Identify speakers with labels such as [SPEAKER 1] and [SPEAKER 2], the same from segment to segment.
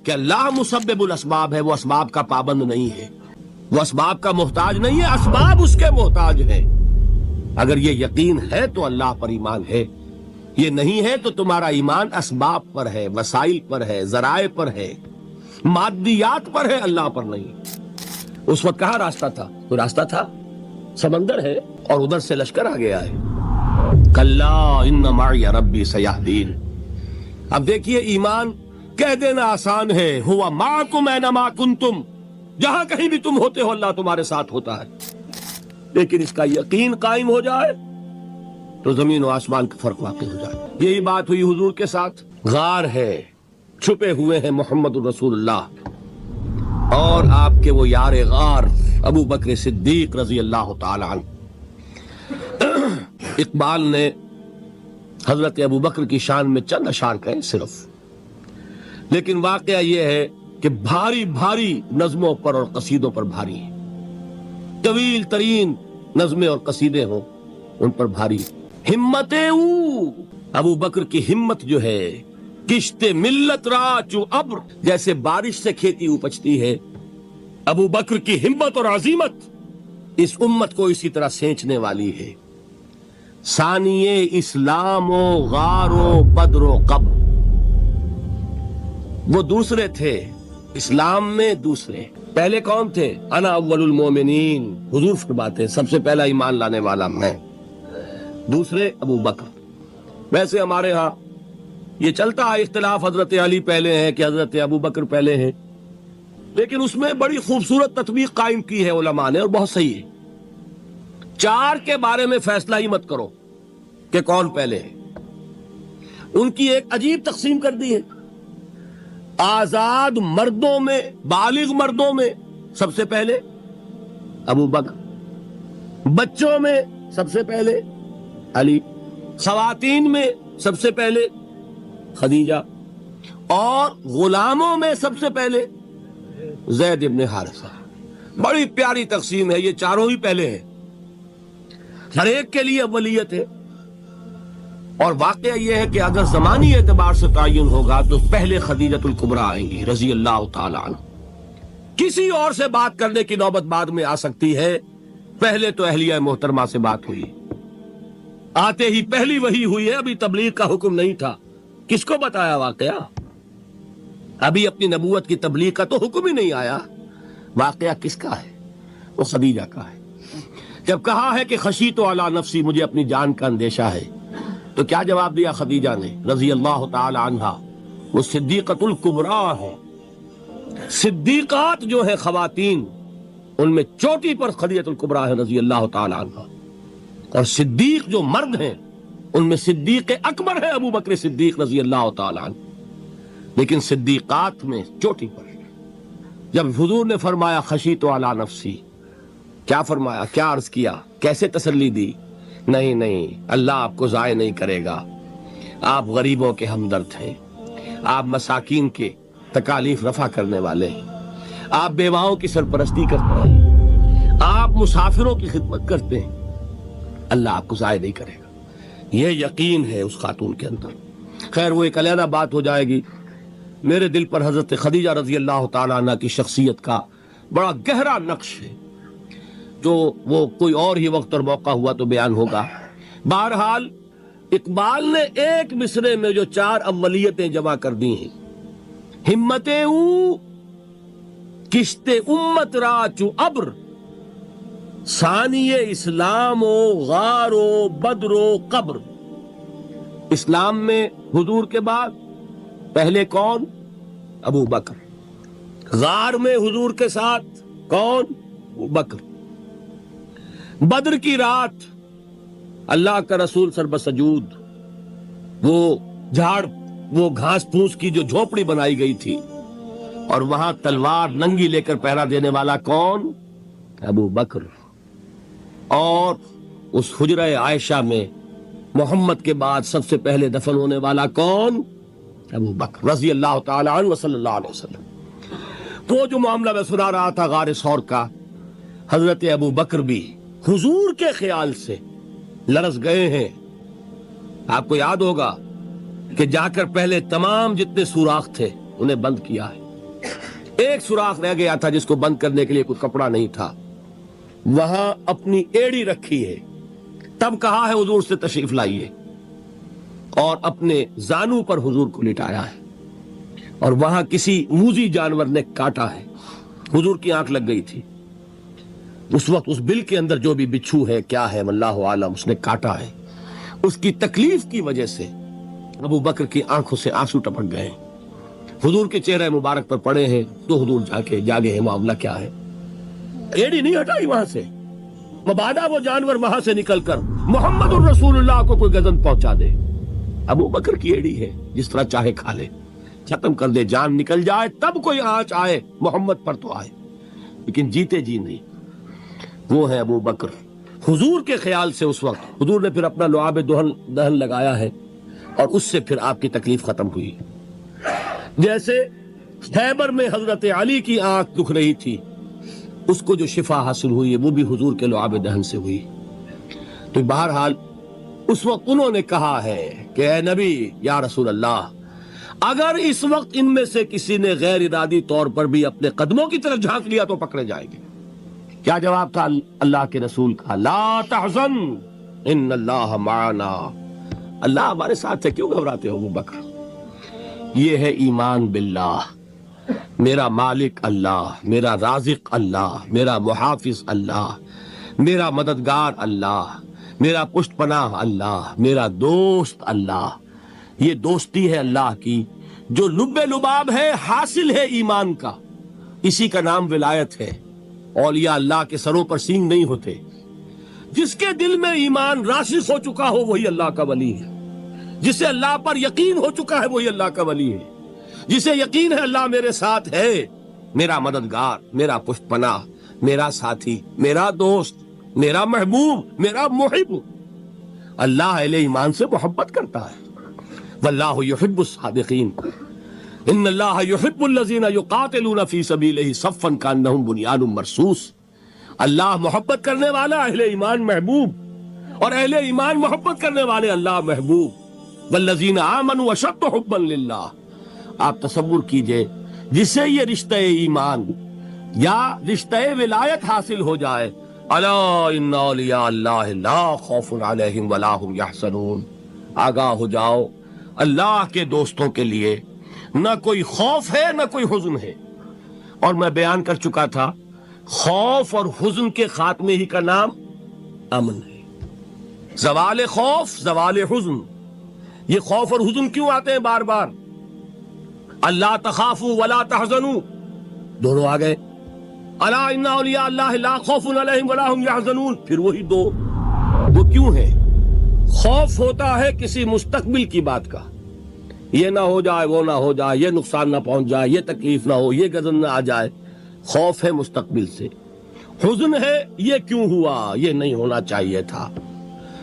[SPEAKER 1] کہ اللہ مسبب الاسباب ہے، وہ اسباب کا پابند نہیں ہے، وہ اسباب کا محتاج نہیں ہے، اسباب اس کے محتاج ہیں۔ اگر یہ یقین ہے تو اللہ پر ایمان ہے، یہ نہیں ہے تو تمہارا ایمان اسباب پر ہے، وسائل پر ہے، ذرائع پر ہے، مادیات پر ہے، اللہ پر نہیں۔ اس وقت کہاں راستہ تھا؟ کوئی راستہ تھا؟ سمندر ہے اور ادھر سے لشکر آ گیا ہے۔ کلا ان معی ربی سیہدین۔ اب دیکھیے ایمان کہہ دینا آسان ہے، ہوا معکم اینما کنتم، جہاں کہیں بھی تم ہوتے ہو اللہ تمہارے ساتھ ہوتا ہے، لیکن اس کا یقین قائم ہو جائے تو زمین و آسمان کا فرق واقع ہو جائے۔ یہی بات ہوئی حضور کے ساتھ۔ غار ہے، چھپے ہوئے ہیں محمد الرسول اللہ اور آپ کے وہ یار غار ابو بکر صدیق رضی اللہ تعالی عنہ۔ اقبال نے حضرت ابو بکر کی شان میں چند اشعار کہے صرف، لیکن واقعہ یہ ہے کہ بھاری بھاری نظموں پر اور قصیدوں پر بھاری ہے، طویل ترین نظمیں اور قصیدے ہوں ان پر بھاری۔ ہمت ابو بکر کی ہمت جو ہے، کشت ملت را چو ابر، جیسے بارش سے کھیتی اپجتی ہے، ابو بکر کی ہمت اور عزیمت اس امت کو اسی طرح سینچنے والی ہے۔ ثانیے اسلام و غار و بدر و قبر، وہ دوسرے تھے اسلام میں، دوسرے پہلے کون تھے؟ انا اول المومنین، حضور فرماتے ہیں سب سے پہلا ایمان لانے والا میں، دوسرے ابو بکر۔ ویسے ہمارے ہاں یہ چلتا ہے اختلاف، حضرت علی پہلے ہیں کہ حضرت ابو بکر پہلے ہیں، لیکن اس میں بڑی خوبصورت تطبیق قائم کی ہے علماء نے اور بہت صحیح ہے۔ چار کے بارے میں فیصلہ ہی مت کرو کہ کون پہلے ہے، ان کی ایک عجیب تقسیم کر دی ہے۔ آزاد مردوں میں، بالغ مردوں میں سب سے پہلے ابو بکر، بچوں میں سب سے پہلے علی، خواتین میں سب سے پہلے خدیجہ، اور غلاموں میں سب سے پہلے زید ابن حارثہ۔ بڑی پیاری تقسیم ہے، یہ چاروں ہی پہلے ہیں، ہر ایک کے لیے اولیت ہے۔ اور واقعہ یہ ہے کہ اگر زمانی اعتبار سے تعین ہوگا تو پہلے خدیجۃ الکبریٰ آئیں گی رضی اللہ تعالی عنہ، کسی اور سے بات کرنے کی نوبت بعد میں آ سکتی ہے، پہلے تو اہلیہ محترمہ سے بات ہوئی، آتے ہی پہلی وحی ہوئی ہے، ابھی تبلیغ کا حکم نہیں تھا، کس کو بتایا واقعہ؟ ابھی اپنی نبوت کی تبلیغ کا تو حکم ہی نہیں آیا، واقعہ کس کا ہے؟ وہ خدیجہ کا ہے۔ جب کہا ہے کہ خشیت علی نفسی، مجھے اپنی جان کا اندیشہ ہے، تو کیا جواب دیا خدیجہ نے رضی اللہ تعالی عنہا؟ وہ صدیقۃ الکبریٰ ہے، صدیقات جو ہیں خواتین ان میں چوٹی پر خدیجۃ الکبریٰ ہے رضی اللہ تعالی عنہا، اور صدیق جو مرد ہیں ان میں صدیق اکبر ہے ابو بکر صدیق رضی اللہ تعالی عنہ، لیکن صدیقات میں چوٹی پر۔ جب حضور نے فرمایا خشیت علی نفسی، کیا فرمایا، کیا عرض کیا، کیسے تسلی دی؟ نہیں نہیں، اللہ آپ کو ضائع نہیں کرے گا، آپ غریبوں کے ہمدرد ہیں، آپ مساکین کے تکالیف رفع کرنے والے ہیں، آپ بیواؤں کی سرپرستی کرتے ہیں، آپ مسافروں کی خدمت کرتے ہیں، اللہ آپ کو ضائع نہیں کرے گا۔ یہ یقین ہے اس خاتون کے اندر۔ خیر وہ ایک علیحدہ بات ہو جائے گی۔ میرے دل پر حضرت خدیجہ رضی اللہ تعالیٰ عنہ کی شخصیت کا بڑا گہرا نقش ہے، جو وہ کوئی اور ہی وقت اور موقع ہوا تو بیان ہوگا۔ بہرحال اقبال نے ایک مصرے میں جو چار اولیتیں جمع کر دی ہیں، ہمتیں او کشت امت را چو ابر، ثانی اسلام و غار و بدر و قبر۔ اسلام میں حضور کے بعد پہلے کون؟ ابو بکر۔ غار میں حضور کے ساتھ کون؟ ابو بکر۔ بدر کی رات اللہ کا رسول سر بسجود، وہ جھاڑ، وہ گھاس پھوس کی جو جھوپڑی بنائی گئی تھی، اور وہاں تلوار ننگی لے کر پہرا دینے والا کون؟ ابو بکر۔ اور اس حجرہ عائشہ میں محمد کے بعد سب سے پہلے دفن ہونے والا کون؟ ابو بکر رضی اللہ تعالی عنہ وصلی اللہ علیہ وسلم۔ وہ جو معاملہ میں سنا رہا تھا غار ثور کا، حضرت ابو بکر بھی حضور کے خیال سے لرز گئے ہیں۔ آپ کو یاد ہوگا کہ جا کر پہلے تمام جتنے سوراخ تھے انہیں بند کیا ہے، ایک سوراخ رہ گیا تھا جس کو بند کرنے کے لیے کوئی کپڑا نہیں تھا، وہاں اپنی ایڑی رکھی ہے، تب کہا ہے حضور سے تشریف لائیے، اور اپنے زانو پر حضور کو لٹایا ہے، اور وہاں کسی موذی جانور نے کاٹا ہے، حضور کی آنکھ لگ گئی تھی، اس وقت اس بل کے اندر جو بھی بچھو ہے کیا ہے واللہ عالم اس نے کاٹا ہے، اس کی تکلیف کی وجہ سے ابو بکر کی آنکھوں سے آنسو ٹپک گئے، حضور کے چہرے مبارک پر پڑے ہیں، تو حضور جاگے ہیں، معاملہ کیا ہے؟ ایڑی نہیں ہٹائی وہاں سے، مبادا وہ جانور وہاں سے نکل کر محمد الرسول اللہ کو کوئی گزن پہنچا دے، ابو بکر کی ایڑی ہے، جس طرح چاہے کھا لے، ختم کر دے، جان نکل جائے تب کوئی آنچ آئے محمد پر تو آئے، لیکن جیتے جی نہیں۔ وہ ہے ابو بکر۔ حضور کے خیال سے اس وقت حضور نے پھر اپنا لعاب دہن لگایا ہے، اور اس سے پھر آپ کی تکلیف ختم ہوئی۔ جیسے خیبر میں حضرت علی کی آنکھ دکھ رہی تھی، اس کو جو شفا حاصل ہوئی ہے وہ بھی حضور کے لعاب دہن سے ہوئی۔ تو بہرحال اس وقت انہوں نے کہا ہے کہ اے نبی یا رسول اللہ، اگر اس وقت ان میں سے کسی نے غیر ارادی طور پر بھی اپنے قدموں کی طرف جھانک لیا تو پکڑے جائیں گے۔ کیا جواب تھا اللہ کے رسول کا؟ لا تحزن ان اللہ معنا، اللہ ہمارے ساتھ ہے، کیوں گھبراتے ہو ابو بکر؟ یہ ہے ایمان باللہ، میرا مالک اللہ، میرا رازق اللہ، میرا محافظ اللہ، میرا مددگار اللہ، میرا پشت پناہ اللہ، میرا دوست اللہ۔ یہ دوستی ہے اللہ کی جو لب لباب ہے، حاصل ہے ایمان کا، اسی کا نام ولایت ہے۔ اولیاء اللہ کے سروں پر سینگ نہیں ہوتے، جس کے دل میں ایمان راسخ ہو چکا ہو وہی اللہ کا ولی ہے، جسے اللہ پر یقین ہو چکا ہے وہی اللہ کا ولی ہے، جسے یقین ہے اللہ میرے ساتھ ہے، میرا مددگار، میرا پشت پناہ، میرا ساتھی، میرا دوست، میرا محبوب، میرا محب۔ اللہ اہل ایمان سے محبت کرتا ہے۔ واللہ یحب الصادقین، ان اللہ یحب الذین یقاتلون فی سبیلہ صفا کانہم بنیان مرصوص۔ اللہ محبت کرنے والا، اہل ایمان محبوب، اور اہل ایمان محبت کرنے والے اللہ محبوب۔ والذین آمنوا اشد حبا للہ۔ آپ تصور کیجئے جسے یہ رشتہ ایمان یا رشتہ ولایت حاصل ہو جائے، الا ان اولیاء اللہ لا خوف علیہم ولا هم یحزنون، آگاہ ہو جاؤ، اللہ کے دوستوں کے لیے نہ کوئی خوف ہے نہ کوئی حزن ہے۔ اور میں بیان کر چکا تھا، خوف اور حزن کے خاتمے ہی کا نام امن ہے۔ زوال خوف، زوال حزن۔ یہ خوف اور حزن کیوں آتے ہیں بار بار؟ اللہ تخافوا ولا تحزنوا، دونوں آ گئے۔ الا ان اولیاء اللہ لا خوف علیہم ولا هم یحزنون، پھر وہی دو۔ وہ کیوں ہے؟ خوف ہوتا ہے کسی مستقبل کی بات کا، یہ نہ ہو جائے، وہ نہ ہو جائے، یہ نقصان نہ پہنچ جائے، یہ تکلیف نہ ہو، یہ غضب نہ آ جائے، خوف ہے مستقبل سے۔ حزن ہے یہ کیوں ہوا، یہ نہیں ہونا چاہیے تھا،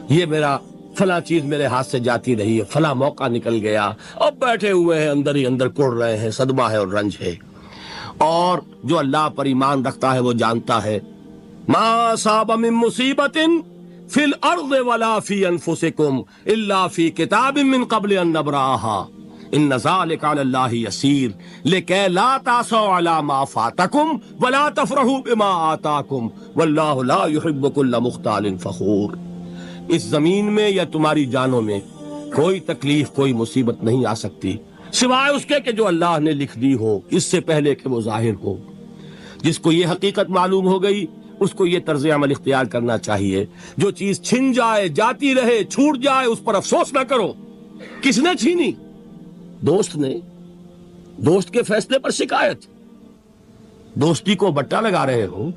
[SPEAKER 1] یہ میرا فلاں چیز میرے ہاتھ سے جاتی رہی ہے، فلاں موقع نکل گیا، اب بیٹھے ہوئے ہیں اندر ہی اندر کڑ رہے ہیں، صدمہ ہے اور رنج ہے۔ اور جو اللہ پر ایمان رکھتا ہے وہ جانتا ہے ما اصاب من مصیبت فی الارض ولا فی انفسکم الا فی کتاب من قبل ان نبرأها ان ذلک علی اللہ یسیر لکی لا تعصوا علی ما فاتکم ولا تفرحوا بما آتاکم واللہ لا یحب کل مختال فخور۔ اس زمین میں یا تمہاری جانوں میں کوئی تکلیف، کوئی مصیبت نہیں آ سکتی سوائے اس کے کہ جو اللہ نے لکھ دی ہو، اس سے پہلے کہ وہ ظاہر ہو۔ جس کو یہ حقیقت معلوم ہو گئی اس کو یہ طرز عمل اختیار کرنا چاہیے، جو چیز چھن جائے، جاتی رہے، چھوٹ جائے، اس پر افسوس نہ کرو۔ کس نے چھینی؟ دوست نے۔ دوست کے فیصلے پر شکایت، دوستی کو بٹا لگا رہے ہو،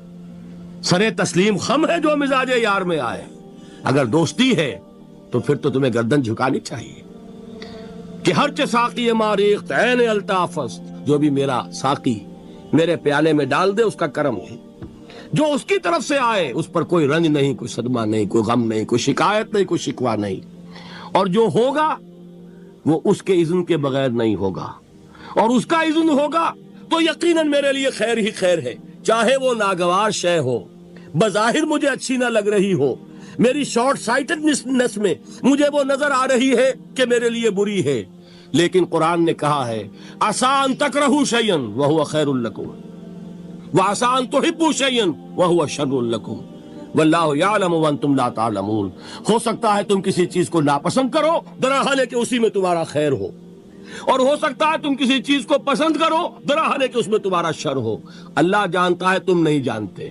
[SPEAKER 1] سرے تسلیم خم ہے جو مزاج یار میں آئے۔ اگر دوستی ہے تو پھر تو تمہیں گردن جھکانی چاہیے کہ ہر چہ ساقی ماریخت عین الطاف، جو بھی میرا ساقی میرے پیالے میں ڈال دے اس کا کرم ہے، جو اس کی طرف سے آئے اس پر کوئی رنج نہیں، کوئی صدمہ نہیں، کوئی غم نہیں، کوئی شکایت نہیں، کوئی شکوہ نہیں، اور جو ہوگا وہ اس کے اذن کے بغیر نہیں ہوگا، اور اس کا اذن ہوگا تو یقیناً میرے لیے خیر ہی خیر ہے، چاہے وہ ناگوار شے ہو، بظاہر مجھے اچھی نہ لگ رہی ہو، میری شارٹ سائٹڈنس میں مجھے وہ نظر آ رہی ہے کہ میرے لیے بری ہے، لیکن قرآن نے کہا ہے آسان تکرہوا شیئا وہو خیر لکم وآسان تحبوا شیئا وہو شر لکم واللہ یعلم وانتم لا تعلمون. ہو سکتا ہے تم کسی چیز کو ناپسند کرو دراحال ہے کہ اسی میں تمہارا خیر ہو، اور ہو سکتا ہے تم کسی چیز کو پسند کرو دراحال ہے کہ اس میں تمہارا شر ہو. اللہ جانتا ہے، تم نہیں جانتے.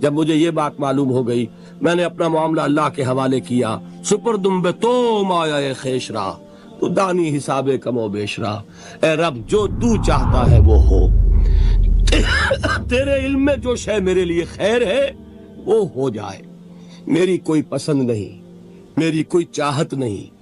[SPEAKER 1] جب مجھے یہ بات معلوم ہو گئی میں نے اپنا معاملہ اللہ کے حوالے کیا. سپردم بے تو مایا خیش را تو دانی حساب کم و بیش را. اے رب جو تو چاہتا ہے وہ ہو، تیرے علم میں جو شے میرے لیے خیر ہے وہ ہو جائے. میری کوئی پسند نہیں، میری کوئی چاہت نہیں،